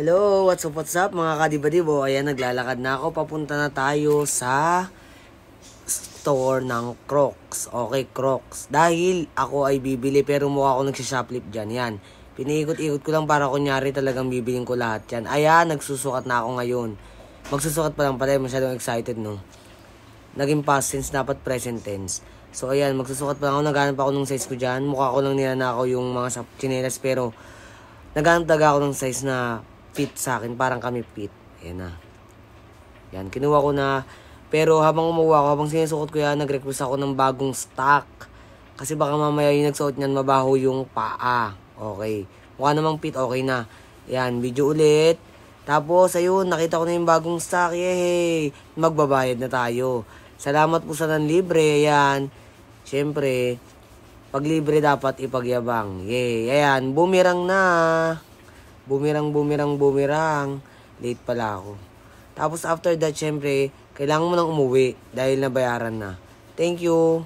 Hello, what's up mga kadibadibo? Ayan, naglalakad na ako. Papunta na tayo sa store ng Crocs. Okay, Crocs. Dahil ako ay bibili pero mukha ako nagsishoplift dyan. Yan. Piniikot-ikot ko lang para kunyari talagang bibiling ko lahat yan. Ayan, nagsusukat na ako ngayon. Magsusukat pa lang pala. Masyadong excited, no? Naging past tense, dapat present tense. So, ayan, magsusukat pa lang ako. Naghanap ako ng size ko dyan. Mukha ko lang nilanakaw yung mga chinelas pero naghanap talaga ako ng size na fit sa akin, parang kami fit. Ayan na. Yan, kinuha ko na. Pero habang umuha ko, habang sinusuot ko yan, nag-request ako ng bagong stock. Kasi baka mamaya yung nagsuot niyan, mabaho yung paa. Okay. Mukha namang fit, okay na. Yan, video ulit. Tapos, ayun, nakita ko na yung bagong stock. Yay! Magbabayad na tayo. Salamat po sa nanlibre. Ayan. Siyempre, pag libre dapat ipagyabang. Yay! Ayan, bumirang na. Bumirang. Late pala ako. Tapos after that, syempre, kailangan mo nang umuwi dahil nabayaran na. Thank you.